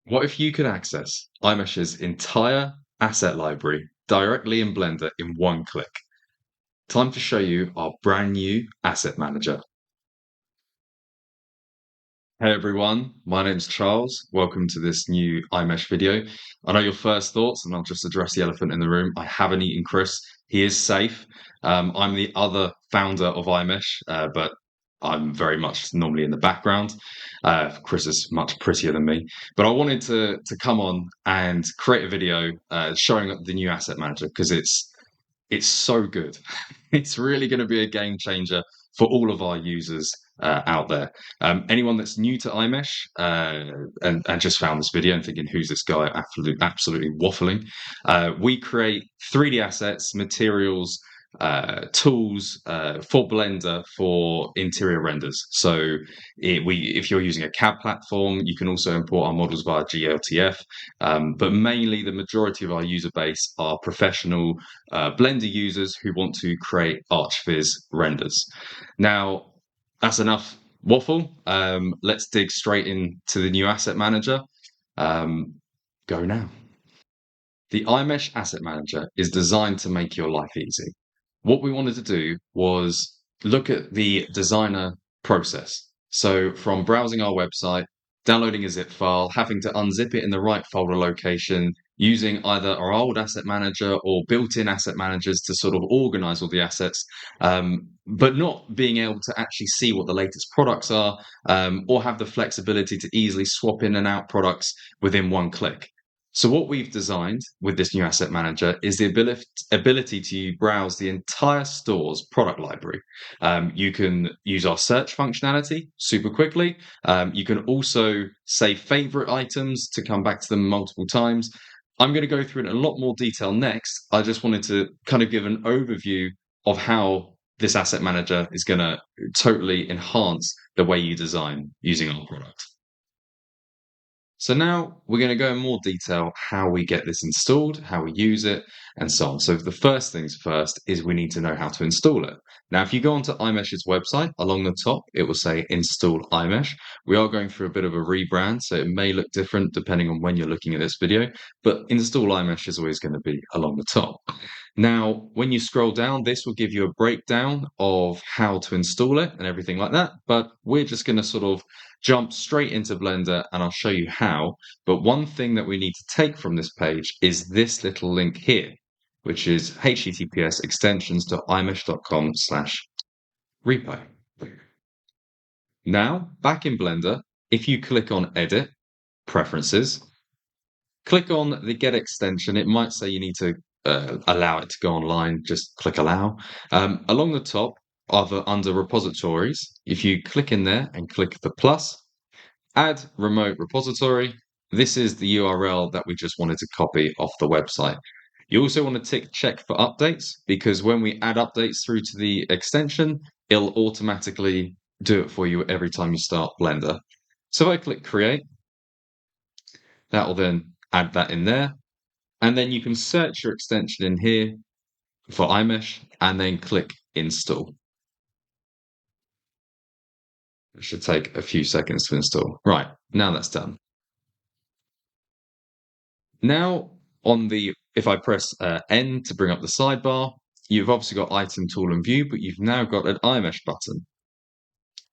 What if you could access iMesh's entire asset library directly in Blender in one click? Time to show you our brand new asset manager. Hey everyone, my name's Charles. Welcome to this new iMeshh video. I know your first thoughts, and I'll just address the elephant in the room. I haven't eaten Chris. He is safe. I'm the other founder of iMeshh, but I'm very much normally in the background. Chris is much prettier than me. But I wanted to come on and create a video showing the new asset manager because it's so good. It's really going to be a game changer for all of our users out there. Anyone that's new to iMeshh and just found this video and thinking, who's this guy absolutely waffling? We create 3D assets, materials, tools for Blender for interior renders. So if you're using a CAD platform, you can also import our models via GLTF. But mainly the majority of our user base are professional Blender users who want to create archviz renders. Now, that's enough waffle. Let's dig straight into the new asset manager. Go now. The iMeshh Asset Manager is designed to make your life easy. What we wanted to do was look at the designer process. So from browsing our website, downloading a zip file, having to unzip it in the right folder location, using either our old asset manager or built-in asset managers to sort of organize all the assets, but not being able to actually see what the latest products are, or have the flexibility to easily swap in and out products within one click. So what we've designed with this new asset manager is the ability to browse the entire store's product library. You can use our search functionality super quickly. You can also save favorite items to come back to them multiple times. I'm going to go through it in a lot more detail next. I just wanted to kind of give an overview of how this asset manager is going to totally enhance the way you design using our product. So now we're going to go in more detail how we get this installed, how we use it, and so on. So the first things first is we need to know how to install it. Now, if you go onto iMesh's website, along the top, it will say install iMeshh. We are going through a bit of a rebrand, so it may look different depending on when you're looking at this video, but install iMeshh is always going to be along the top. Now, when you scroll down, this will give you a breakdown of how to install it and everything like that, but we're just going to sort of jump straight into Blender and I'll show you how. But one thing that we need to take from this page is this little link here, which is https extensions.imesh.com/repo. Now, back in Blender, if you click on Edit, Preferences, click on the Get Extension. It might say you need to allow it to go online. Just click Allow. Along the top, under Repositories, if you click in there and click the plus, add remote repository. This is the URL that we just wanted to copy off the website. You also want to check for updates because when we add updates through to the extension, it'll automatically do it for you every time you start Blender. So if I click create, that will then add that in there. And then you can search your extension in here for iMeshh and then click install. It should take a few seconds to install. Right, now that's done. Now, if I press N to bring up the sidebar, you've obviously got item, tool, and view, but you've now got an iMeshh button.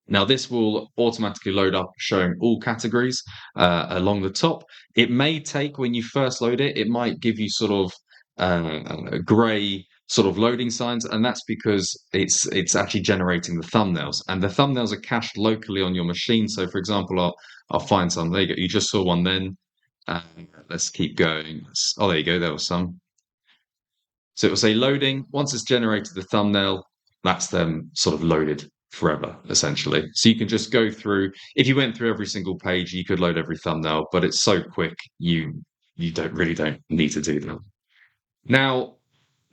Now, this will automatically load up showing all categories along the top. It may take, when you first load it, it might give you sort of gray sort of loading signs, and that's because it's actually generating the thumbnails, and the thumbnails are cached locally on your machine. So, for example, I'll find some. There you go. You just saw one then. Let's keep going. Oh, there you go. There was some. So it will say loading. Once it's generated the thumbnail, that's them sort of loaded forever, essentially. So you can just go through. If you went through every single page, you could load every thumbnail, but it's so quick, you don't need to do that.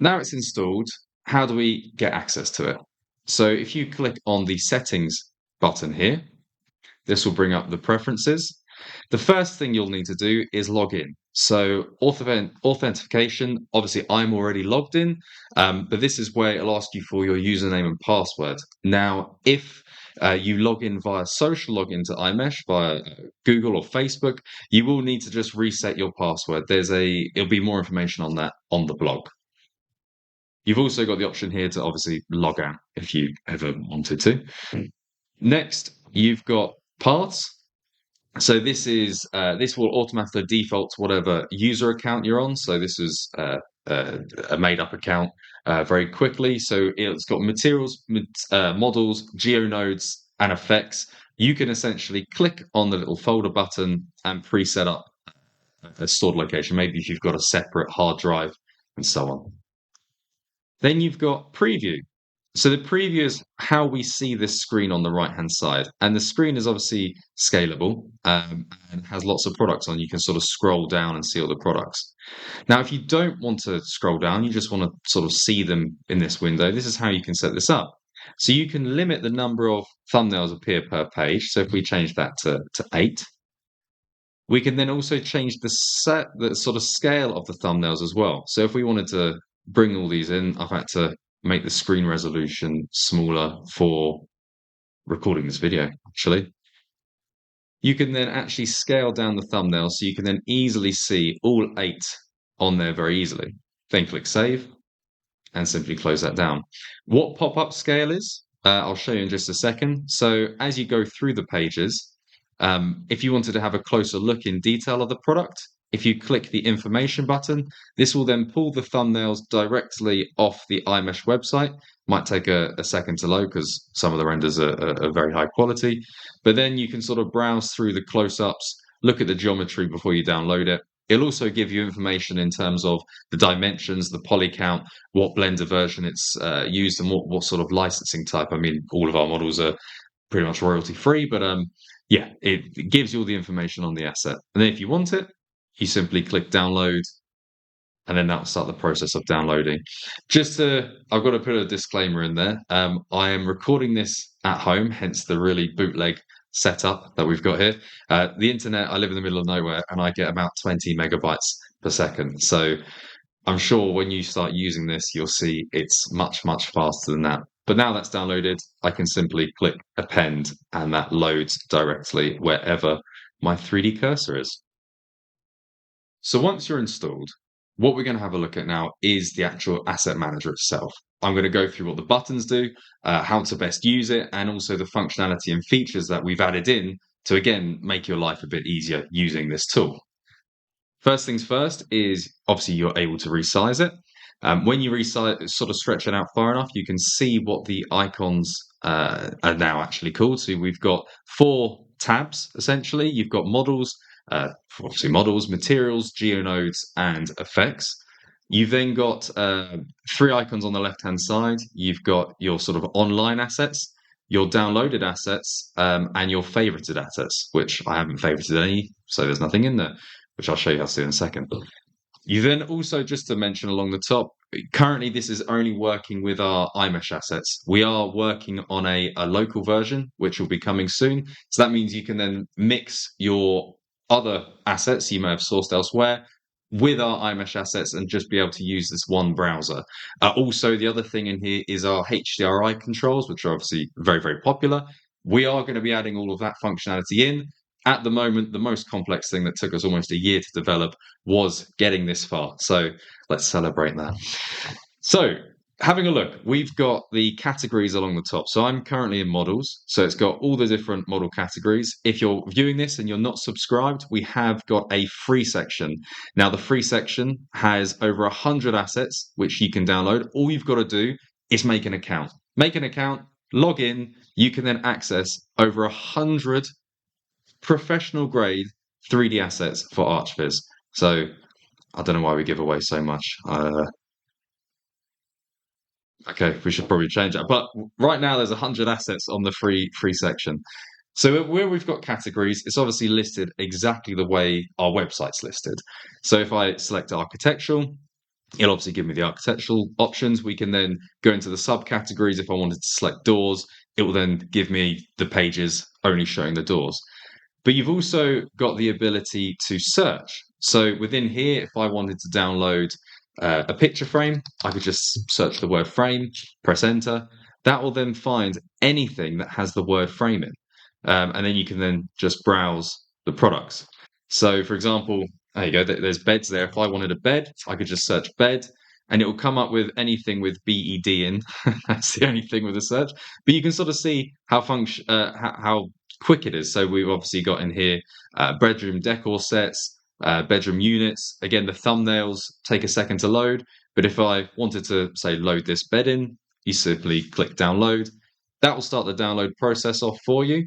Now it's installed. How do we get access to it? So if you click on the settings button here, this will bring up the preferences. The first thing you'll need to do is log in. So authentication, obviously I'm already logged in, but this is where it'll ask you for your username and password. Now, if You log in via social login to iMeshh via Google or Facebook. You will need to just reset your password. It'll be more information on that on the blog. You've also got the option here to obviously log out if you ever wanted to. Next, you've got paths. So this will automatically default to whatever user account you're on. So this is a made-up account very quickly. So it's got materials, models, geonodes, and effects. You can essentially click on the little folder button and preset up a stored location. Maybe if you've got a separate hard drive and so on. Then you've got preview. So the preview is how we see this screen on the right-hand side. And the screen is obviously scalable and has lots of products on. You can sort of scroll down and see all the products. Now, if you don't want to scroll down, you just want to sort of see them in this window, this is how you can set this up. So you can limit the number of thumbnails appear per page. So if we change that to 8, we can then also change the sort of scale of the thumbnails as well. So if we wanted to bring all these in, I've had to make the screen resolution smaller for recording this video, actually. You can then actually scale down the thumbnail so you can then easily see all 8 on there very easily. Then click Save and simply close that down. What pop-up scale is, I'll show you in just a second. So as you go through the pages, if you wanted to have a closer look in detail of the product, if you click the information button, this will then pull the thumbnails directly off the iMeshh website. Might take a second to load because some of the renders are very high quality. But then you can sort of browse through the close-ups, look at the geometry before you download it. It'll also give you information in terms of the dimensions, the poly count, what Blender version it's used, and what sort of licensing type. I mean, all of our models are pretty much royalty-free, but yeah, it gives you all the information on the asset. And then if you want it, you simply click download, and then that'll start the process of downloading. I've got to put a disclaimer in there. I am recording this at home, hence the really bootleg setup that we've got here. The internet, I live in the middle of nowhere, and I get about 20 megabytes per second. So I'm sure when you start using this, you'll see it's much, much faster than that. But now that's downloaded, I can simply click append, and that loads directly wherever my 3D cursor is. So once you're installed, what we're going to have a look at now is the actual asset manager itself. I'm going to go through what the buttons do, how to best use it, and also the functionality and features that we've added in to, again, make your life a bit easier using this tool. First things first is obviously you're able to resize it. When you resize, sort of stretch it out far enough, you can see what the icons are now actually called. So we've got 4 tabs, essentially. You've got models, obviously models, materials, geonodes, and effects. You've then got 3 icons on the left-hand side. You've got your sort of online assets, your downloaded assets, and your favorited assets, which I haven't favorited any, so there's nothing in there, which I'll show you how to do in a second. You then also, just to mention along the top, currently this is only working with our iMeshh assets. We are working on a local version, which will be coming soon. So that means you can then mix your other assets you may have sourced elsewhere with our iMeshh assets and just be able to use this one browser. Also, the other thing in here is our HDRI controls, which are obviously very, very popular. We are going to be adding all of that functionality in. At the moment, the most complex thing that took us almost a year to develop was getting this far. So let's celebrate that. So having a look, we've got the categories along the top. So I'm currently in models. So it's got all the different model categories. If you're viewing this and you're not subscribed, we have got a free section. Now the free section has over 100 assets, which you can download. All you've got to do is make an account. Make an account, log in. You can then access over 100 professional grade 3D assets for archviz. So I don't know why we give away so much. Okay, we should probably change that. But right now there's 100 assets on the free section. So where we've got categories, it's obviously listed exactly the way our website's listed. So if I select architectural, it'll obviously give me the architectural options. We can then go into the subcategories. If I wanted to select doors, it will then give me the pages only showing the doors. But you've also got the ability to search. So within here, if I wanted to download a picture frame, I could just search the word frame, press enter, that will then find anything that has the word frame in. And then you can then just browse the products. So, for example, there you go, there's beds there. If I wanted a bed, I could just search bed and it will come up with anything with BED in. That's the only thing with the search. But you can sort of see how quick it is. So we've obviously got in here bedroom decor sets, bedroom units. Again, the thumbnails take a second to load. But if I wanted to, say, load this bed in, you simply click download. That will start the download process off for you.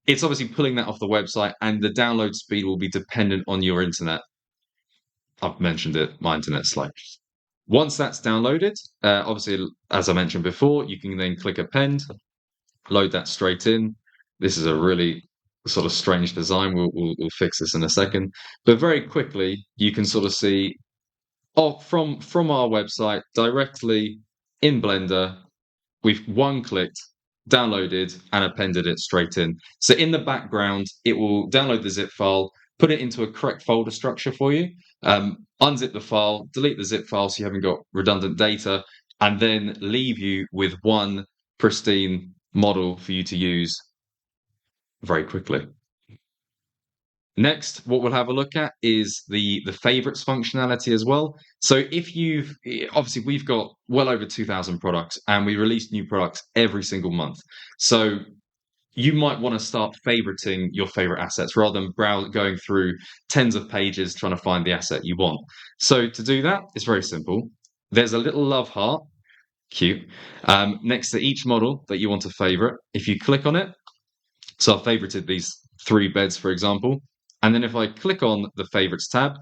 It's obviously pulling that off the website, and the download speed will be dependent on your internet. I've mentioned it, my internet's slow. Once that's downloaded, obviously, as I mentioned before, you can then click append, load that straight in. This is a really sort of strange design. We'll fix this in a second. But very quickly, you can sort of see from our website directly in Blender, we've one-clicked, downloaded, and appended it straight in. So in the background, it will download the zip file, put it into a correct folder structure for you, unzip the file, delete the zip file so you haven't got redundant data, and then leave you with one pristine model for you to use very quickly. Next, what we'll have a look at is the favorites functionality as well. So if you've obviously we've got well over 2,000 products and we release new products every single month. So you might want to start favoriting your favorite assets rather than going through tens of pages trying to find the asset you want. So to do that, it's very simple. There's a little love heart, cute, next to each model that you want to favorite. If you click on it, so I've favorited these 3 beds, for example. And then if I click on the favorites tab,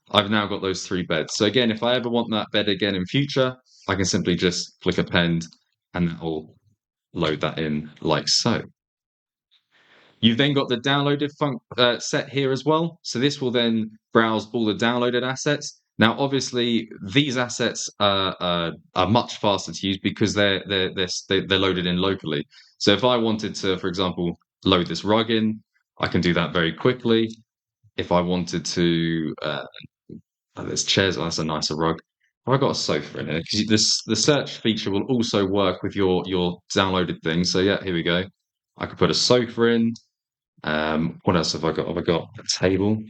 I've now got those 3 beds. So again, if I ever want that bed again in future, I can simply just click append and that will load that in like so. You've then got the downloaded set here as well. So this will then browse all the downloaded assets. Now, obviously, these assets are much faster to use because they're loaded in locally. So if I wanted to, for example, load this rug in, I can do that very quickly. If I wanted to, there's chairs. Oh, that's a nicer rug. Have I got a sofa in here? Because the search feature will also work with your downloaded things. So yeah, here we go. I could put a sofa in. What else have I got? Have I got a table?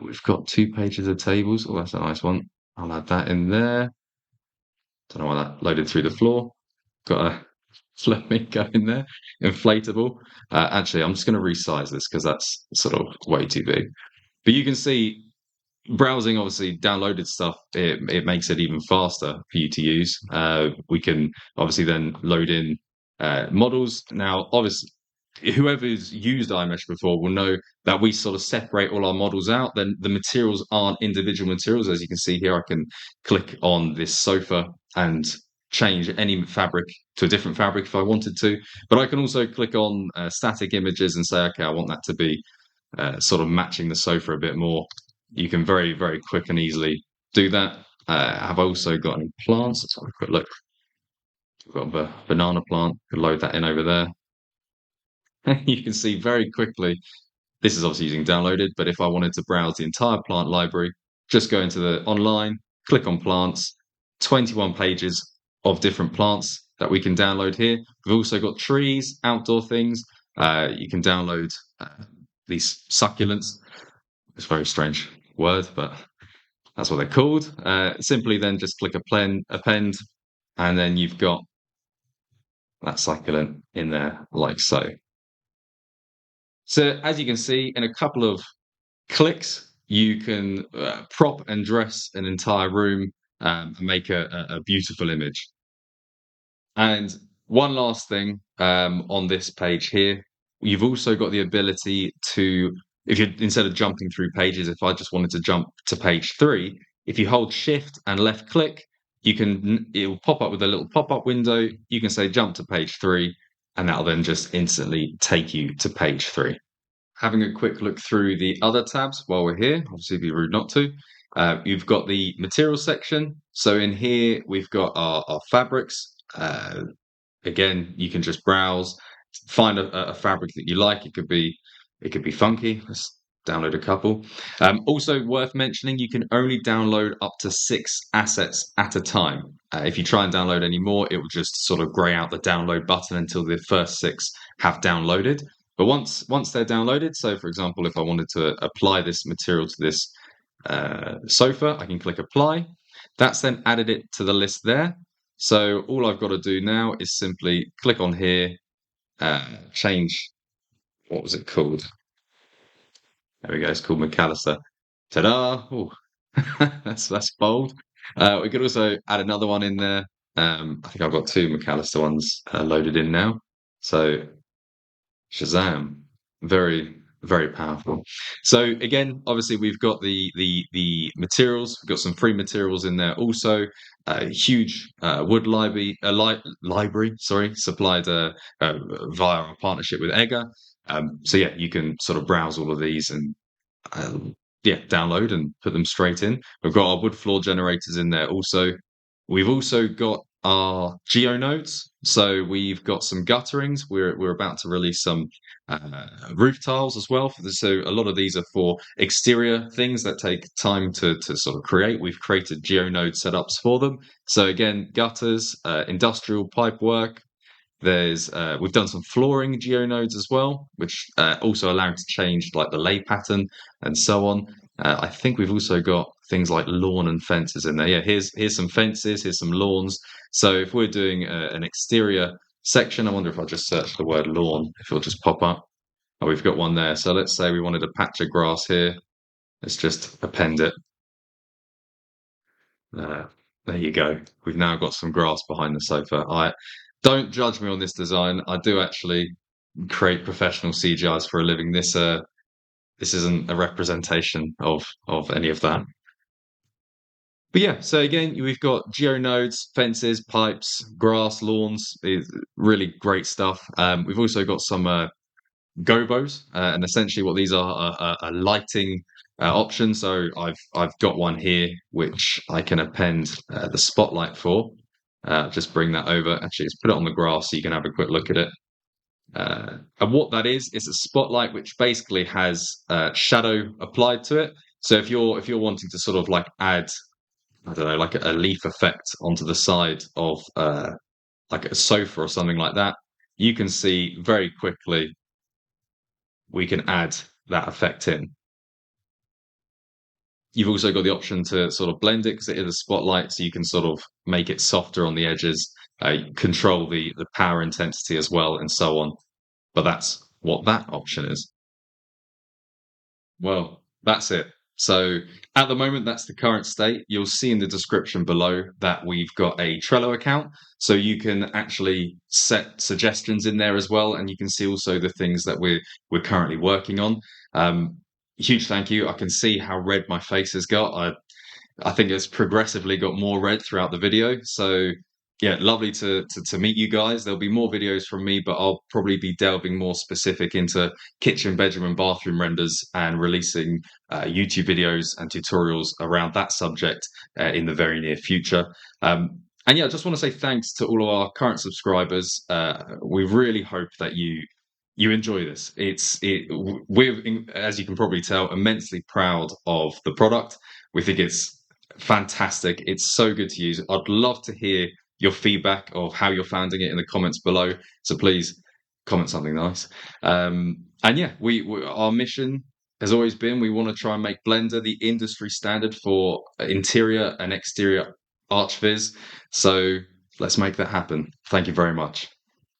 We've got 2 pages of tables. Oh, that's a nice one. I'll add that in there. Don't know why that loaded through the floor. Got a flamingo in there, inflatable. Actually, I'm just going to resize this because that's sort of way too big. But you can see browsing obviously downloaded stuff, it makes it even faster for you to use. We can obviously then load in models. Now, obviously, whoever's used iMeshh before will know that we sort of separate all our models out. Then the materials aren't individual materials. As you can see here, I can click on this sofa and change any fabric to a different fabric if I wanted to. But I can also click on static images and say, okay, I want that to be sort of matching the sofa a bit more. You can very, very quick and easily do that. I've also got any plants. Let's have a quick look. We've got a banana plant. Could load that in over there. You can see very quickly, this is obviously using downloaded, but if I wanted to browse the entire plant library, just go into the online, click on plants, 21 pages of different plants that we can download here. We've also got trees, outdoor things. You can download these succulents. It's a very strange word, but that's what they're called. Simply then just click append, and then you've got that succulent in there like so. So as you can see, in a couple of clicks, you can prop and dress an entire room and make a beautiful image. And one last thing on this page here, you've also got the ability to, if you instead of jumping through pages, if I just wanted to jump to page 3, if you hold shift and left click, it will pop up with a little pop-up window. You can say jump to page 3, and that'll then just instantly take you to page 3. Having a quick look through the other tabs while we're here, obviously it'd be rude not to. You've got the materials section. So in here, we've got our fabrics. Again, you can just browse, find a fabric that you like. It could be funky. Let's download a couple. Also worth mentioning, you can only download up to 6 assets at a time. If you try and download any more, it will just sort of grey out the download button until the first 6 have downloaded. But once they're downloaded, so for example, if I wanted to apply this material to this sofa, I can click apply. That's then added it to the list there. So all I've got to do now is simply click on here, change, what was it called? There we go, it's called McAllister. Ta-da! Ooh, that's bold. We could also add another one in there. I think I've got 2 McAllister ones loaded in now. So Shazam. Very, very powerful. So again, obviously we've got the materials. We've got some free materials in there also. A huge wood library, sorry, supplied via our partnership with Egger. So yeah, you can sort of browse all of these and yeah, download and put them straight in. We've got our wood floor generators in there also. We've also got our geonodes. So we've got some gutterings. We're about to release some roof tiles as well. So a lot of these are for exterior things that take time to sort of create. We've created geonode setups for them. So again, gutters, industrial pipe work. There's we've done some flooring geonodes as well, which also allow to change like the lay pattern and so on. I think we've also got things like lawn and fences in there. Yeah, here's some fences, here's some lawns. So if we're doing an exterior section, I wonder if I just search the word lawn, if it'll just pop up. Oh, we've got one there. So let's say we wanted a patch of grass here. Let's just append it. There you go. We've now got some grass behind the sofa. I don't judge me on this design. I do actually create professional CGIs for a living. This isn't a representation of any of that. But yeah, so again, we've got geonodes, fences, pipes, grass, lawns. Really great stuff. We've also got some gobos, and essentially what these are lighting options. So I've got one here which I can append the spotlight for. Just bring that over. Actually, let's put it on the grass so you can have a quick look at it. And what that is a spotlight which basically has shadow applied to it. So if you're wanting to sort of like add, I don't know, like a leaf effect onto the side of like a sofa or something like that, you can see very quickly we can add that effect in. You've also got the option to sort of blend it because it is a spotlight, so you can sort of make it softer on the edges, control the power intensity as well, and so on. But that's what that option is. Well, that's it. So at the moment, that's the current state. You'll see in the description below that we've got a Trello account. So you can actually set suggestions in there as well. And you can see also the things that we're currently working on. Huge thank you. I can see how red my face has got. I think it's progressively got more red throughout the video. So yeah, lovely to meet you guys. There'll be more videos from me, but I'll probably be delving more specific into kitchen, bedroom, and bathroom renders and releasing YouTube videos and tutorials around that subject in the very near future. And yeah, I just want to say thanks to all of our current subscribers. We really hope that you enjoy this. We're, as you can probably tell, immensely proud of the product. We think it's fantastic. It's so good to use. I'd love to hear your feedback of how you're finding it in the comments below. So please comment something nice. And yeah, our mission has always been, we want to try and make Blender the industry standard for interior and exterior archviz. So let's make that happen. Thank you very much.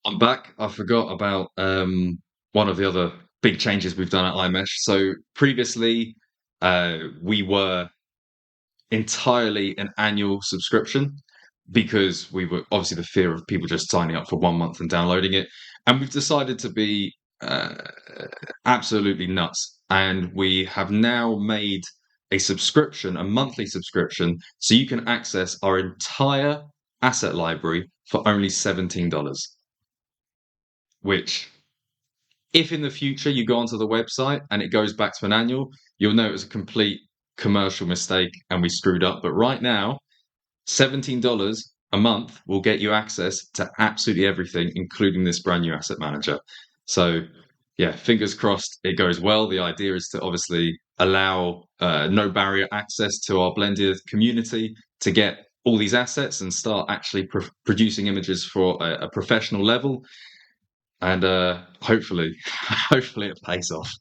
I'm back. I forgot about one of the other big changes we've done at iMeshh. So previously, we were entirely an annual subscription because we were obviously the fear of people just signing up for 1 month and downloading it. And we've decided to be absolutely nuts. And we have now made a subscription, a monthly subscription, so you can access our entire asset library for only $17. Which, if in the future you go onto the website and it goes back to an annual, you'll know it was a complete commercial mistake and we screwed up. But right now, $17 a month will get you access to absolutely everything, including this brand new asset manager. So yeah, fingers crossed it goes well. The idea is to obviously allow no barrier access to our blended community to get all these assets and start actually producing images for a professional level. And hopefully, hopefully it pays off.